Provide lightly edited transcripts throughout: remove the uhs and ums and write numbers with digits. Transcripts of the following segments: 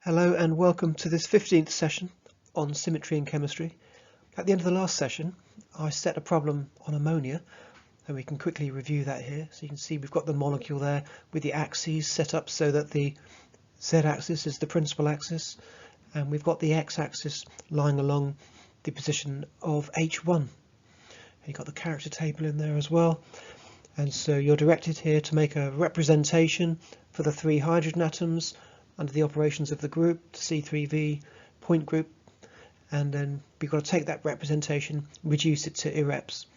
Hello and welcome to this 15th session on symmetry and chemistry. At the end of the last session I set a problem on ammonia, and we can quickly review that here. So you can see we've got the molecule there with the axes set up so that the z-axis is the principal axis, and we've got the x-axis lying along the position of H1. You've got the character table in there as well, and so you're directed here to make a representation for the three hydrogen atoms under the operations of the group, the C3V point group, and then we've got to take that representation, reduce it to irreps.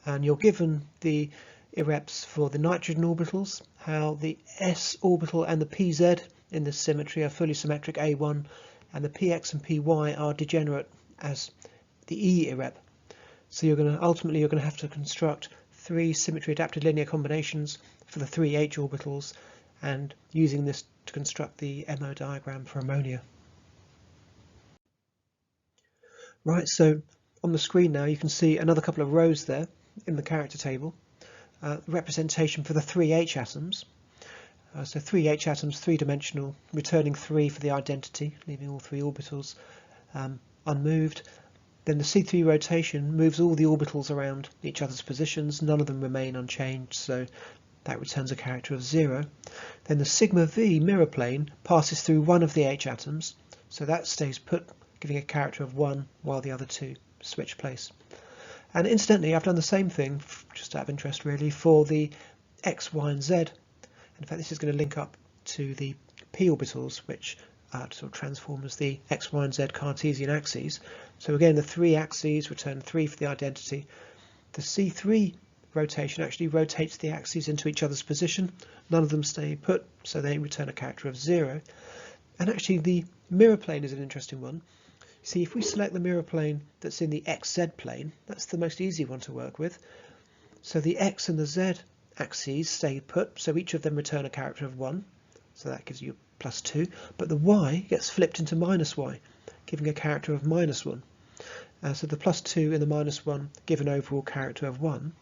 And you're given the irreps for the nitrogen orbitals, how the s orbital and the pz in this symmetry are fully symmetric A1, and the px and py are degenerate as the e irrep. So ultimately you're going to have to construct three symmetry adapted linear combinations for the three h orbitals, and using this to construct the MO diagram for ammonia. Right, so on the screen now you can see another couple of rows there in the character table, representation for the three H atoms. So three H atoms, three-dimensional, returning 3 for the identity, leaving all three orbitals unmoved. Then the C3 rotation moves all the orbitals around each other's positions, none of them remain unchanged, so that returns a character of 0. Then the sigma v mirror plane passes through one of the H atoms, so that stays put, giving a character of 1, while the other two switch place. And incidentally, I've done the same thing, just out of interest really, for the x, y and z. In fact, this is going to link up to the p orbitals, which sort of transform as the x, y and z Cartesian axes. So again, the three axes return 3 for the identity. The C3 rotation actually rotates the axes into each other's position. None of them stay put, so they return a character of 0. And actually the mirror plane is an interesting one. See, if we select the mirror plane that's in the xz plane, that's the most easy one to work with. So the x and the z axes stay put, so each of them return a character of 1, so that gives you +2, but the y gets flipped into -y, giving a character of -1. So the +2 and the -1 give an overall character of 1.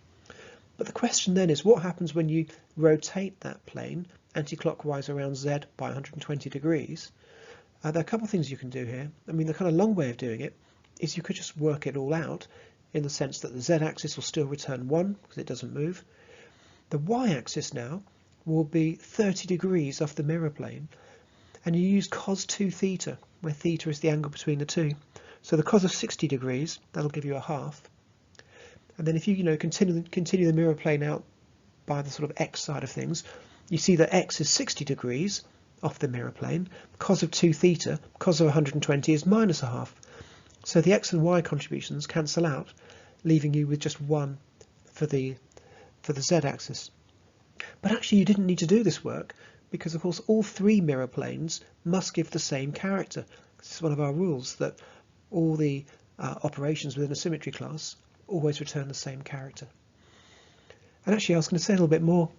But the question then is, what happens when you rotate that plane anti-clockwise around z by 120 degrees? There are a couple of things you can do here. I mean, the kind of long way of doing it is you could just work it all out in the sense that the z-axis will still return 1 because it doesn't move. The y-axis now will be 30 degrees off the mirror plane, and you use cos 2 theta, where theta is the angle between the two. So the cos of 60 degrees, that'll give you a half. And then if you continue the mirror plane out by the sort of x side of things, you see that x is 60 degrees off the mirror plane. Cos of 2 theta, cos of 120 is minus a half. So the x and y contributions cancel out, leaving you with just 1 for the z-axis. But actually you didn't need to do this work, because of course all three mirror planes must give the same character. This is one of our rules, that all the operations within a symmetry class always return the same character. And actually I was going to say a little bit more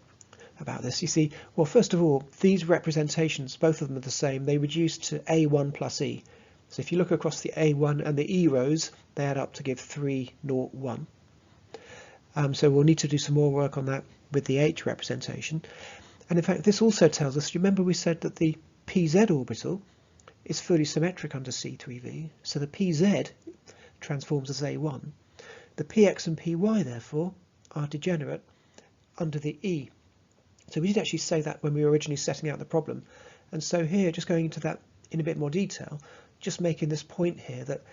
about this. You see, well, first of all, these representations, both of them are the same. They reduce to A1 plus E. So if you look across the A1 and the E rows, they add up to give 3, 0, 1. So we'll need to do some more work on that with the H representation. And in fact, this also tells us, remember we said that the pz orbital is fully symmetric under C3V, so the pz transforms as A1. The px and py, therefore, are degenerate under the E. So we did actually say that when we were originally setting out the problem. And so here, just going into that in a bit more detail, just making this point here that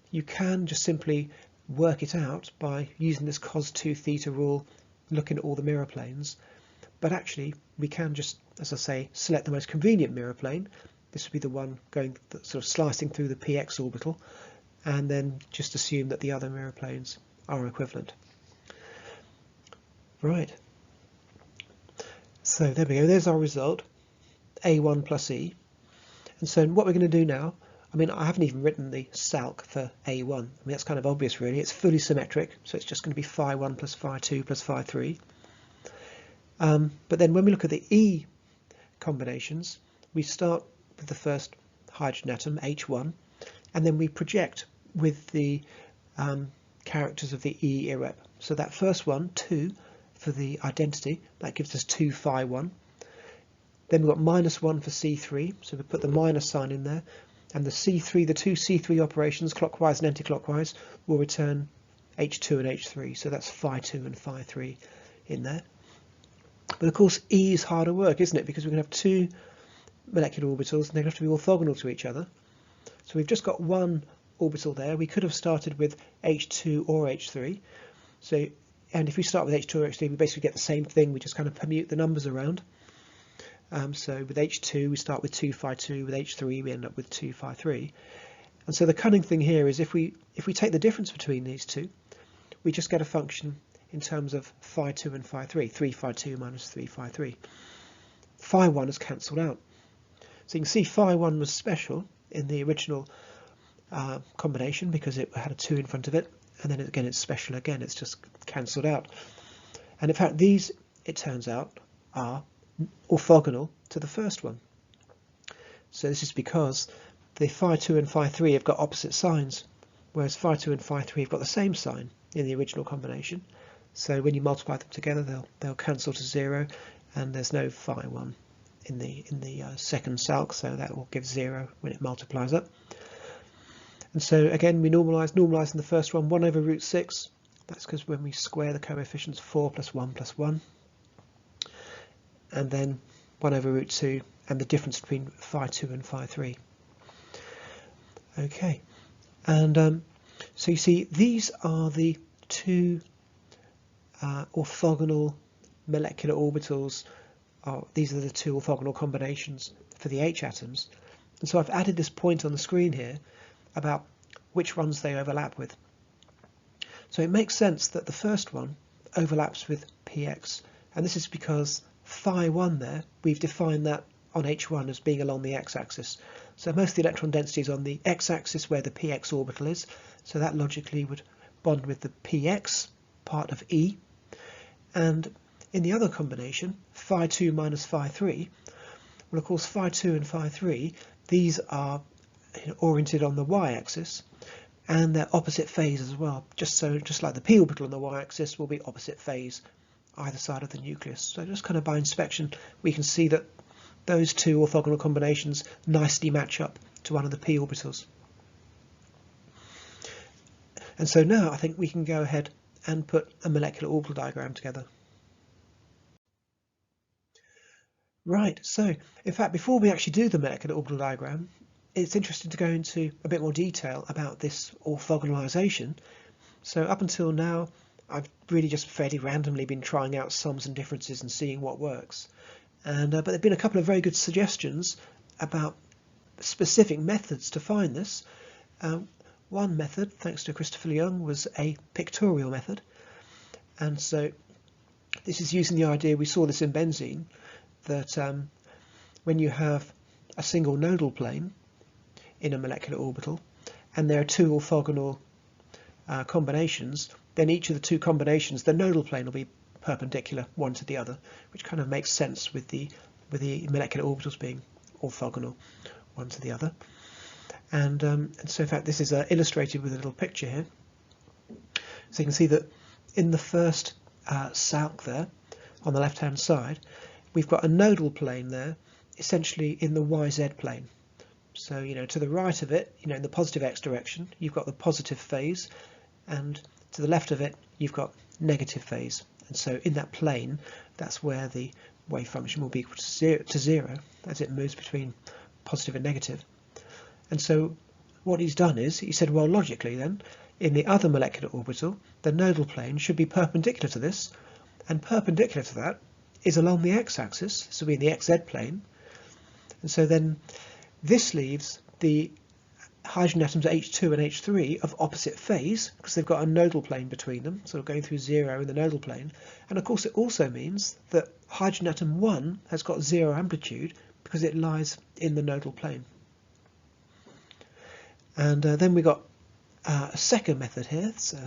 you can just simply work it out by using this cos 2 theta rule, looking at all the mirror planes. But actually, we can just, as I say, select the most convenient mirror plane. This would be the one going sort of slicing through the px orbital, and then just assume that the other mirror planes are equivalent. Right. So there we go, there's our result, A1 plus E. And so what we're going to do now, I mean, I haven't even written the SALC for A1. I mean, that's kind of obvious really. It's fully symmetric, so it's just going to be phi1 plus phi2 plus phi3. But then when we look at the E combinations, we start with the first hydrogen atom, H1, and then we project with the characters of the E irrep. So that first one, 2, for the identity, that gives us 2 phi1. Then we've got -1 for C3, so we put the minus sign in there, and the C3, the two C3 operations, clockwise and anti-clockwise, will return H2 and H3, so that's phi2 and phi3 in there. But of course E is harder work, isn't it, because we're going to have two molecular orbitals and they have to be orthogonal to each other. So we've just got one orbital there. We could have started with H2 or H3. So, and if we start with H2 or H3, we basically get the same thing. We just kind of permute the numbers around. So with H2, we start with 2 phi2. With H3, we end up with 2 phi3. And so the cunning thing here is if we take the difference between these two, we just get a function in terms of phi2 and phi3. 3 phi2 minus 3 phi3. Phi1 is cancelled out. So you can see phi1 was special in the original combination because it had a 2 in front of it, and then again it's special again, it's just cancelled out. And in fact these, it turns out, are orthogonal to the first one. So this is because the phi2 and phi3 have got opposite signs, whereas phi2 and phi3 have got the same sign in the original combination. So when you multiply them together, they'll cancel to 0, and there's no phi1 in the second SALC, so that will give 0 when it multiplies up. And so again we normalising the first one, 1 over root 6. That's because when we square the coefficients, 4 plus 1 plus 1. And then 1 over root 2, and the difference between phi2 and phi3. Okay, and so you see these are the two orthogonal molecular orbitals. These are the two orthogonal combinations for the H atoms. And so I've added this point on the screen here about which ones they overlap with. So it makes sense that the first one overlaps with px, and this is because phi1 there, we've defined that on H1 as being along the x-axis. So most of the electron density is on the x-axis where the px orbital is, so that logically would bond with the px part of E. And in the other combination, phi2 minus phi3, well of course phi2 and phi3, these are oriented on the y-axis, and they're opposite phase as well, just like the p orbital on the y-axis will be opposite phase either side of the nucleus. So just kind of by inspection we can see that those two orthogonal combinations nicely match up to one of the p orbitals. And so now I think we can go ahead and put a molecular orbital diagram together. Right, so in fact before we actually do the molecular orbital diagram, it's interesting to go into a bit more detail about this orthogonalisation. So up until now I've really just fairly randomly been trying out sums and differences and seeing what works. And but there have been a couple of very good suggestions about specific methods to find this. One method, thanks to Christopher Young, was a pictorial method. And so this is using the idea, we saw this in benzene, that when you have a single nodal plane in a molecular orbital and there are two orthogonal combinations, then each of the two combinations, the nodal plane will be perpendicular one to the other, which kind of makes sense with the molecular orbitals being orthogonal one to the other. And so in fact this is illustrated with a little picture here. So you can see that in the first SALC there on the left hand side, we've got a nodal plane there essentially in the YZ plane. So to the right of it, in the positive x direction, you've got the positive phase, and to the left of it you've got negative phase. And so in that plane, that's where the wave function will be equal to zero as it moves between positive and negative. And so what he's done is he said, well, logically then, in the other molecular orbital, the nodal plane should be perpendicular to this, and perpendicular to that is along the x-axis, so we're in the xz plane. And so then this leaves the hydrogen atoms H2 and H3 of opposite phase, because they've got a nodal plane between them, sort of going through 0 in the nodal plane. And of course it also means that hydrogen atom 1 has got 0 amplitude because it lies in the nodal plane. And then we got a second method here, so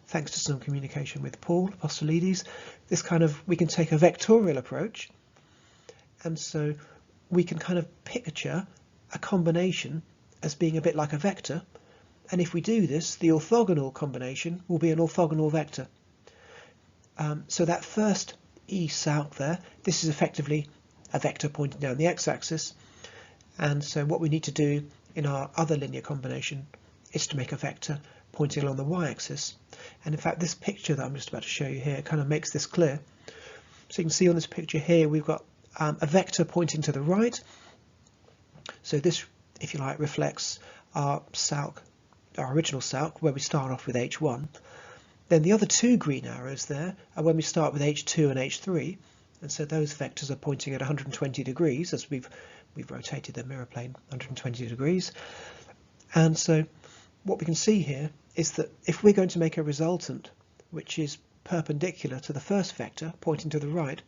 thanks to some communication with Paul Apostolides, we can take a vectorial approach, and so we can kind of picture a combination as being a bit like a vector, and if we do this, the orthogonal combination will be an orthogonal vector. So that first E SALC there, this is effectively a vector pointing down the x-axis. And so what we need to do in our other linear combination is to make a vector pointing along the y-axis. And in fact, this picture that I'm just about to show you here kind of makes this clear. So you can see on this picture here, we've got a vector pointing to the right. So this, if you like, reflects our SALC, our original SALC, where we start off with H1. Then the other two green arrows there are when we start with H2 and H3. And so those vectors are pointing at 120 degrees as we've rotated the mirror plane 120 degrees. And so what we can see here is that if we're going to make a resultant which is perpendicular to the first vector pointing to the right,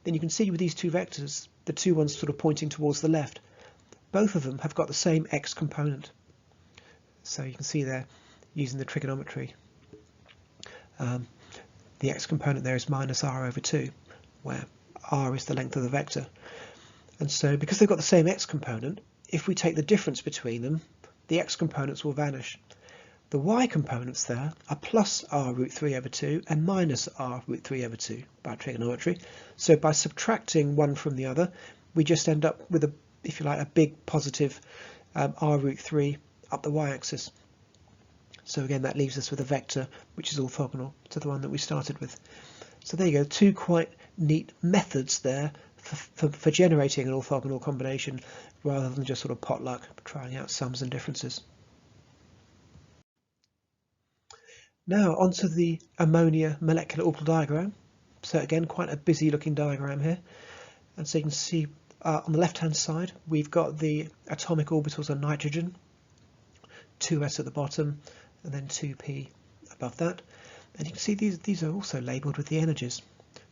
then you can see with these two vectors, the two ones sort of pointing towards the left, both of them have got the same x component. So you can see there, using the trigonometry, the x component there is minus r over 2, where r is the length of the vector. And so because they've got the same x component, if we take the difference between them, the x components will vanish. The y components there are plus r root 3 over 2 and minus r root 3 over 2 by trigonometry. So by subtracting one from the other, we just end up with a, if you like, a big positive r root 3 up the y-axis. So again, that leaves us with a vector which is orthogonal to the one that we started with. So there you go, two quite neat methods there for generating an orthogonal combination rather than just sort of potluck trying out sums and differences. Now onto the ammonia molecular orbital diagram. So again, quite a busy looking diagram here. And so you can see on the left hand side we've got the atomic orbitals on nitrogen, 2s at the bottom and then 2p above that. And you can see these are also labelled with the energies.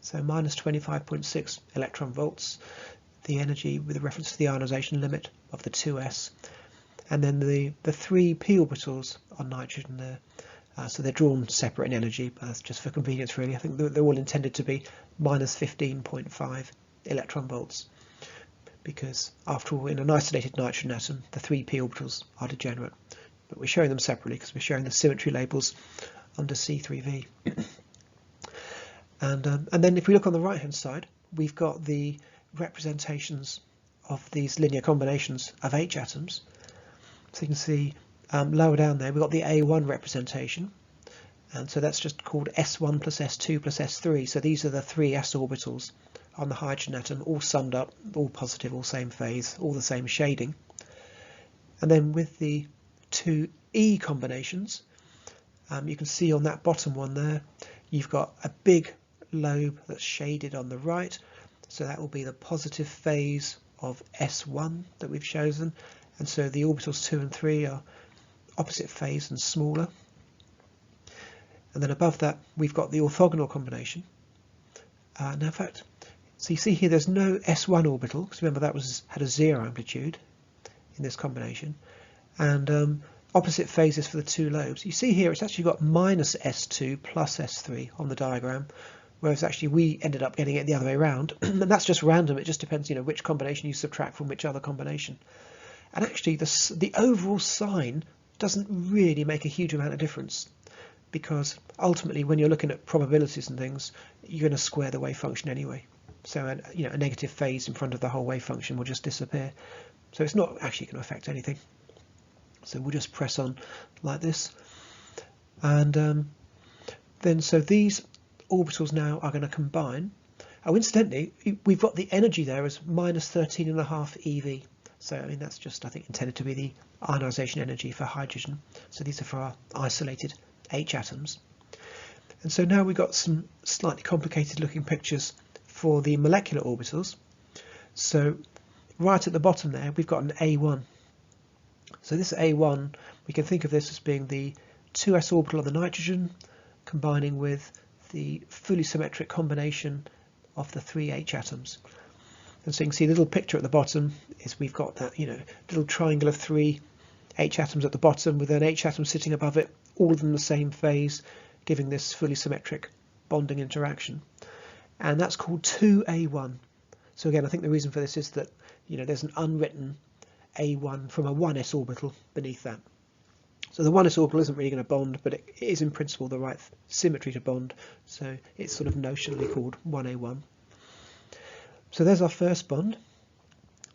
So minus 25.6 electron volts, the energy with reference to the ionisation limit of the 2s, and then the 3p orbitals on nitrogen there. So they're drawn separate in energy, but that's just for convenience really. I think they're all intended to be minus 15.5 electron volts, because after all, in an isolated nitrogen atom, the 3p orbitals are degenerate. But we're showing them separately because we're showing the symmetry labels under C3v. And then if we look on the right hand side, we've got the representations of these linear combinations of H atoms. So you can see lower down there we've got the A1 representation, and so that's just called S1 plus S2 plus S3. So these are the three s orbitals on the hydrogen atom, all summed up, all positive, all same phase, all the same shading. And then with the two E combinations, you can see on that bottom one there, you've got a big lobe that's shaded on the right, so that will be the positive phase of S1 that we've chosen, and so the orbitals 2 and 3 are opposite phase and smaller. And then above that we've got the orthogonal combination. Now in fact, so you see here there's no S1 orbital, because remember that had a 0 amplitude in this combination, and opposite phases for the two lobes. You see here it's actually got minus S2 plus S3 on the diagram, whereas actually we ended up getting it the other way around. And that's just random, it just depends, which combination you subtract from which other combination. And actually the overall sign doesn't really make a huge amount of difference, because ultimately when you're looking at probabilities and things, you're going to square the wave function anyway. So a negative phase in front of the whole wave function will just disappear. So it's not actually going to affect anything. So we'll just press on like this, and then so these orbitals now are going to combine. Oh, incidentally, we've got the energy there as minus 13.5 eV. So I mean that's just, I think, intended to be the ionisation energy for hydrogen. So these are for our isolated H atoms. And so now we've got some slightly complicated looking pictures for the molecular orbitals. So right at the bottom there we've got an A1. So this A1, we can think of this as being the 2s orbital of the nitrogen combining with the fully symmetric combination of the 3 H atoms. And so you can see the little picture at the bottom is we've got that little triangle of 3 H atoms at the bottom with an H atom sitting above it, all of them the same phase, giving this fully symmetric bonding interaction. And that's called 2A1. So again, I think the reason for this is that there's an unwritten A1 from a 1s orbital beneath that. So the 1s orbital isn't really going to bond, but it is in principle the right symmetry to bond, so it's sort of notionally called 1A1. So there's our first bond.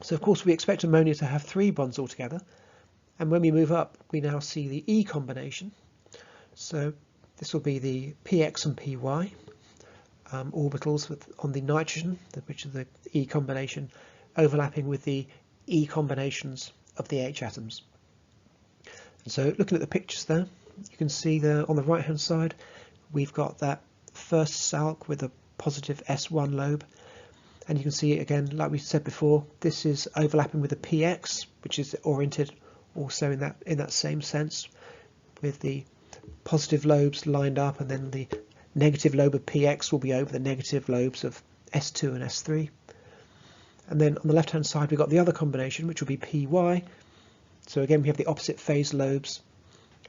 So of course we expect ammonia to have 3 bonds altogether, and when we move up we now see the E combination. So this will be the px and py orbitals on the nitrogen, which is the E combination, overlapping with the E combinations of the H atoms. And so looking at the pictures there, you can see there on the right hand side we've got that first SALC with a positive S1 lobe, and you can see again, like we said before, this is overlapping with the px, which is oriented also in that same sense, with the positive lobes lined up, and then the negative lobe of px will be over the negative lobes of S2 and S3. And then on the left hand side we've got the other combination, which will be py. So again we have the opposite phase lobes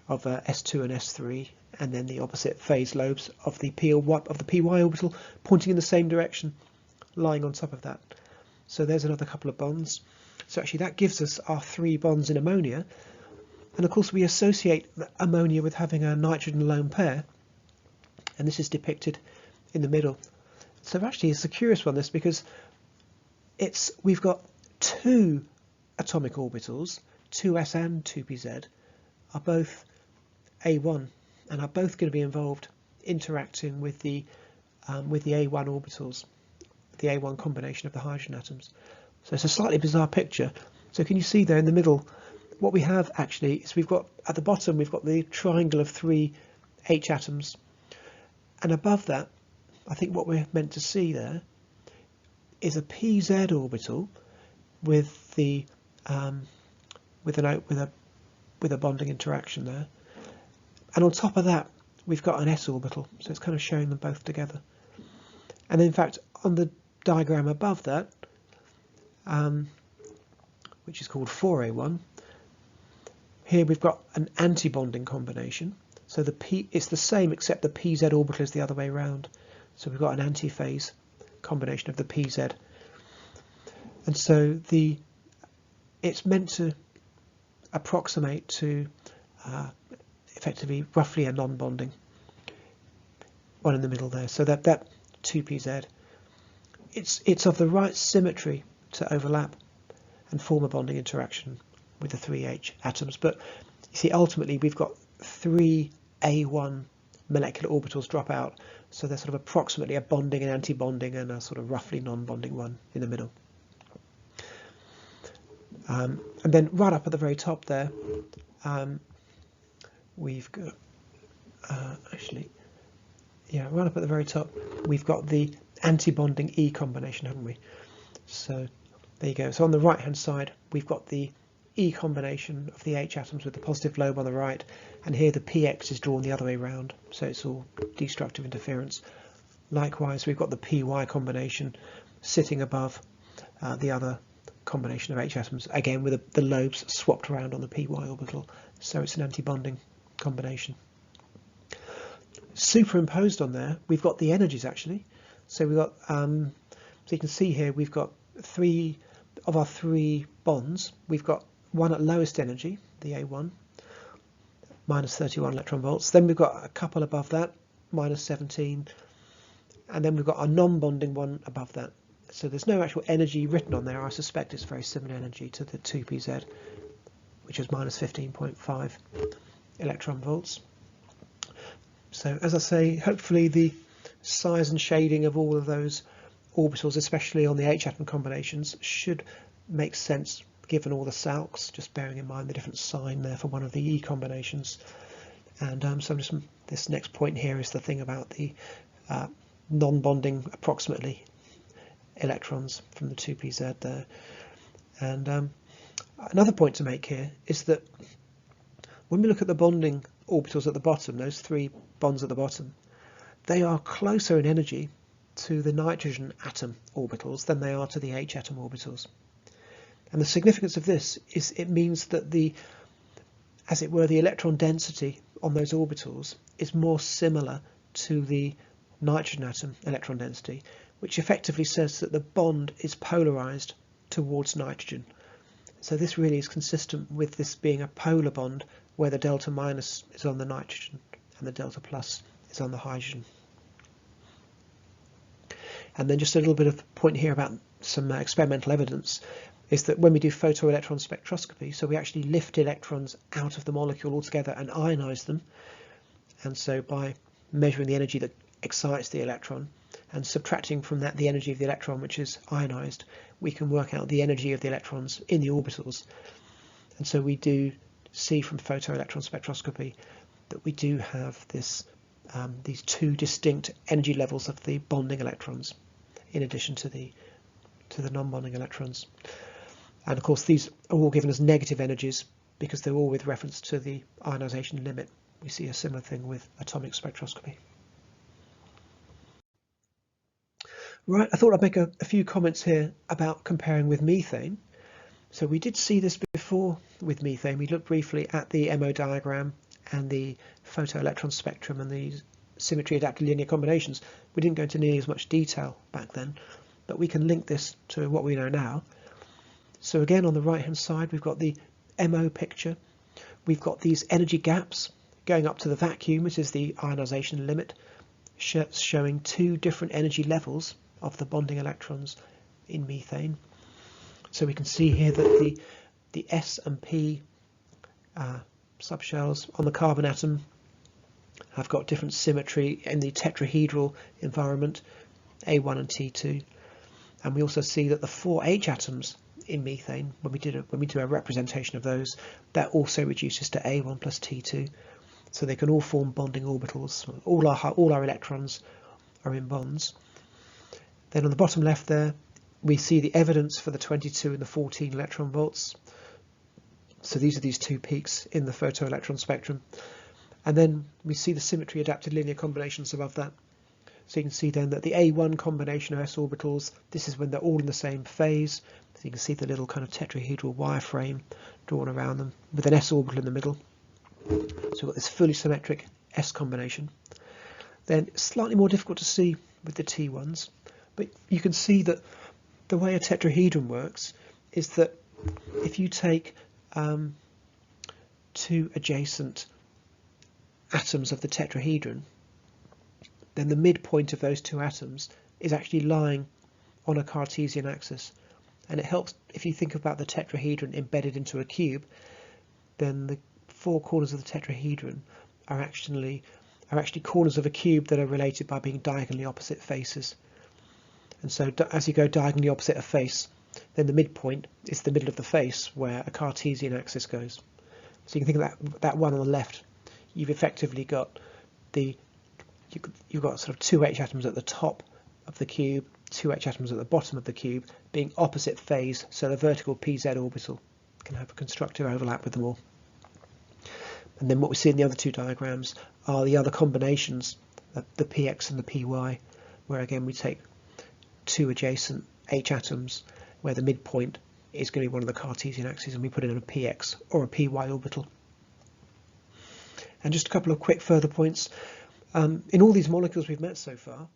of S2 and S3, and then the opposite phase lobes of the py orbital pointing in the same direction, lying on top of that. So there's another couple of bonds. So actually that gives us our 3 bonds in ammonia, and of course we associate ammonia with having a nitrogen lone pair, and this is depicted in the middle. So actually it's a curious one, this, because we've got 2 atomic orbitals, 2s and 2pz, are both A1 and are both going to be involved interacting with the A1 orbitals, the A1 combination of the hydrogen atoms. So it's a slightly bizarre picture. So can you see there in the middle, what we have actually is we've got at the bottom we've got the triangle of 3 H atoms, and above that I think what we're meant to see there is a pz orbital with the with a bonding interaction there, and on top of that we've got an s orbital, so it's kind of showing them both together. And in fact on the diagram above that, which is called 4A1, here we've got an anti-bonding combination. So it's the same except the pz orbital is the other way around. So we've got an anti-phase combination of the pz. And so it's meant to approximate to effectively roughly a non-bonding one in the middle there. So that 2pz, it's of the right symmetry to overlap and form a bonding interaction with the 3H atoms. But you see, ultimately we've got 3 A1 molecular orbitals drop out, so they're sort of approximately a bonding and anti-bonding and a sort of roughly non-bonding one in the middle. And then right up at the very top there, we've got right up at the very top we've got the anti-bonding E combination, haven't we? So there you go. So on the right hand side we've got the E combination of the H atoms with the positive lobe on the right, and here the px is drawn the other way around, so it's all destructive interference. Likewise we've got the py combination sitting above the other combination of H atoms, again with the lobes swapped around on the py orbital, so it's an anti-bonding combination. Superimposed on there we've got the energies actually. So we've got so you can see here we've got 3 of our 3 bonds. We've got one at lowest energy, the A1, minus 31 electron volts. Then we've got a couple above that, minus 17, and then we've got a non-bonding one above that. So there's no actual energy written on there. I suspect it's very similar energy to the 2pz, which is minus 15.5 electron volts. So as I say, hopefully the size and shading of all of those orbitals, especially on the H atom combinations, should make sense given all the SALCs, just bearing in mind the different sign there for one of the E combinations. And so this next point here is the thing about the non-bonding approximately electrons from the 2pz there. And another point to make here is that when we look at the bonding orbitals at the bottom, those 3 bonds at the bottom, they are closer in energy to the nitrogen atom orbitals than they are to the H atom orbitals. And the significance of this is it means that as it were, the electron density on those orbitals is more similar to the nitrogen atom electron density, which effectively says that the bond is polarized towards nitrogen. So this really is consistent with this being a polar bond where the delta minus is on the nitrogen and the delta plus is on the hydrogen. And then just a little bit of point here about some experimental evidence, is that when we do photoelectron spectroscopy, so we actually lift electrons out of the molecule altogether and ionize them, and so by measuring the energy that excites the electron and subtracting from that the energy of the electron which is ionized, we can work out the energy of the electrons in the orbitals. And so we do see from photoelectron spectroscopy that we do have this these two distinct energy levels of the bonding electrons in addition to the non-bonding electrons. And of course these are all given as negative energies because they're all with reference to the ionization limit. We see a similar thing with atomic spectroscopy. Right, I thought I'd make a few comments here about comparing with methane. So we did see this before with methane. We looked briefly at the MO diagram and the photoelectron spectrum and the symmetry adapted linear combinations. We didn't go into nearly as much detail back then, but we can link this to what we know now. So again, on the right hand side, we've got the MO picture. We've got these energy gaps going up to the vacuum, which is the ionization limit, showing two different energy levels of the bonding electrons in methane. So we can see here that the S and P subshells on the carbon atom have got different symmetry in the tetrahedral environment, A1 and T2. And we also see that the 4H atoms in methane, when we do a representation of those, that also reduces to A1 plus T2. So they can all form bonding orbitals. All our electrons are in bonds. Then on the bottom left there, we see the evidence for the 22 and the 14 electron volts. So these are these two peaks in the photoelectron spectrum. And then we see the symmetry adapted linear combinations above that. So you can see then that the A1 combination of s orbitals, this is when they're all in the same phase. So you can see the little kind of tetrahedral wireframe drawn around them with an s orbital in the middle. So we've got this fully symmetric s combination. Then it's slightly more difficult to see with the T1s, but you can see that the way a tetrahedron works is that if you take two adjacent atoms of the tetrahedron, then the midpoint of those two atoms is actually lying on a Cartesian axis. And it helps if you think about the tetrahedron embedded into a cube, then the four corners of the tetrahedron are actually corners of a cube that are related by being diagonally opposite faces. And so as you go diagonally opposite a face, then the midpoint is the middle of the face where a Cartesian axis goes. So you can think of that one on the left. You've effectively got you've got sort of two H atoms at the top of the cube, two H atoms at the bottom of the cube, being opposite phase, so the vertical PZ orbital can have a constructive overlap with them all. And then what we see in the other two diagrams are the other combinations, the PX and the PY, where again we take two adjacent H atoms where the midpoint is going to be one of the Cartesian axes and we put it in a PX or a PY orbital. And just a couple of quick further points. In all these molecules we've met so far,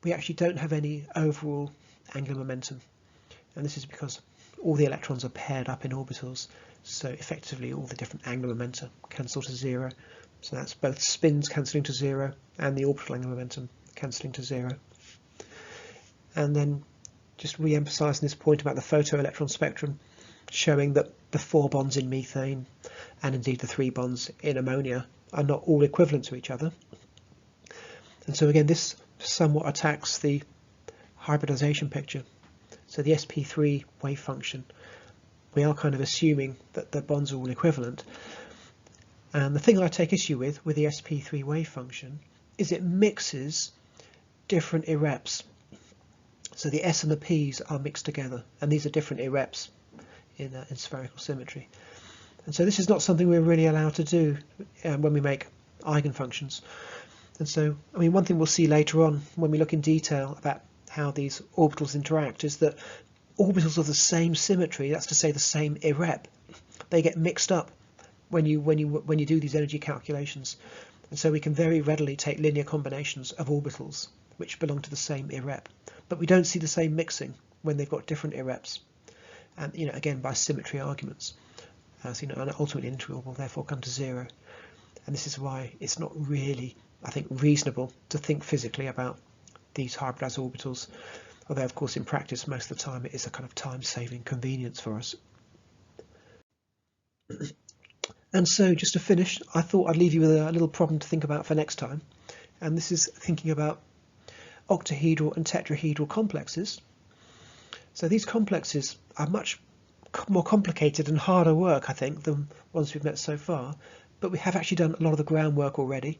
we actually don't have any overall angular momentum. And this is because all the electrons are paired up in orbitals. So effectively all the different angular momenta cancel to zero. So that's both spins cancelling to zero and the orbital angular momentum cancelling to zero. And then just re-emphasising this point about the photoelectron spectrum, showing that the 4 bonds in methane and indeed the 3 bonds in ammonia are not all equivalent to each other. And so again, this somewhat attacks the hybridization picture. So the sp3 wave function, we are kind of assuming that the bonds are all equivalent. And the thing I take issue with the sp3 wave function is it mixes different irreps. So the S and the P's are mixed together, and these are different irreps in spherical symmetry. And so this is not something we're really allowed to do when we make eigenfunctions. And so, I mean, one thing we'll see later on when we look in detail about how these orbitals interact is that orbitals of the same symmetry, that's to say the same irrep, they get mixed up when you do these energy calculations. And so we can very readily take linear combinations of orbitals which belong to the same irrep, but we don't see the same mixing when they've got different irreps. And again, by symmetry arguments, as and ultimately an integral will therefore come to zero. And this is why it's not really, I think, reasonable to think physically about these hybridized orbitals. although of course in practice most of the time it is a kind of time-saving convenience for us. And so just to finish, I thought I'd leave you with a little problem to think about for next time, and this is thinking about octahedral and tetrahedral complexes. So these complexes are much more complicated and harder work, I think, than ones we've met so far, but we have actually done a lot of the groundwork already.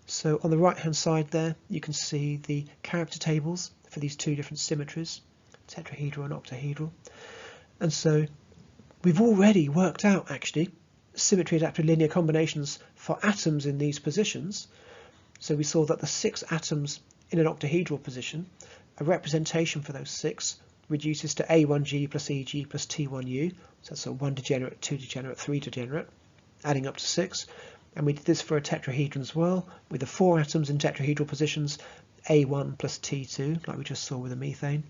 So on the right hand side there you can see the character tables for these two different symmetries, tetrahedral and octahedral, and so we've already worked out actually symmetry adapted linear combinations for atoms in these positions. So we saw that the 6 atoms in an octahedral position, a representation for those 6 reduces to A1G plus EG plus T1U, so that's a 1 degenerate, 2 degenerate, 3 degenerate, adding up to 6. And we did this for a tetrahedron as well, with the 4 atoms in tetrahedral positions, A1 plus T2, like we just saw with the methane,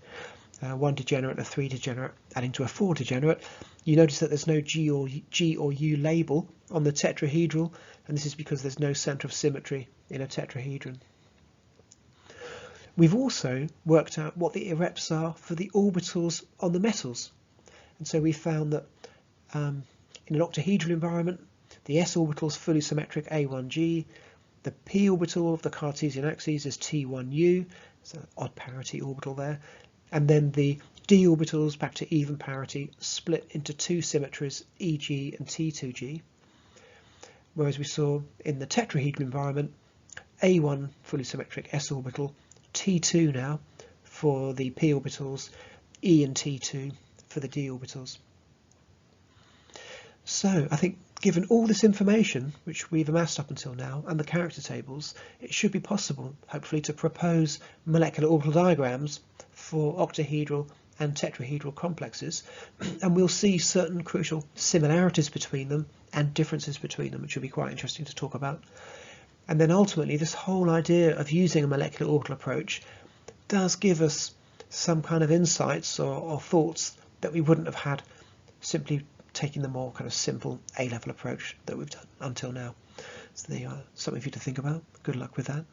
1 degenerate, a 3 degenerate, adding to a 4 degenerate. You notice that there's no G or U label on the tetrahedral, and this is because there's no centre of symmetry in a tetrahedron. We've also worked out what the irreps are for the orbitals on the metals, and so we found that in an octahedral environment the s orbital is fully symmetric A1G, the p orbital of the Cartesian axes is T1U, it's an odd parity orbital there, and then the d orbitals, back to even parity, split into 2 symmetries EG and T2G, whereas we saw in the tetrahedral environment A1 fully symmetric s orbital, T2 now for the p orbitals, E and T2 for the d orbitals. So I think given all this information which we've amassed up until now and the character tables, it should be possible hopefully to propose molecular orbital diagrams for octahedral and tetrahedral complexes, and we'll see certain crucial similarities between them and differences between them, which will be quite interesting to talk about. And then ultimately this whole idea of using a molecular orbital approach does give us some kind of insights or thoughts that we wouldn't have had simply taking the more kind of simple A-level approach that we've done until now. So there you are, something for you to think about. Good luck with that.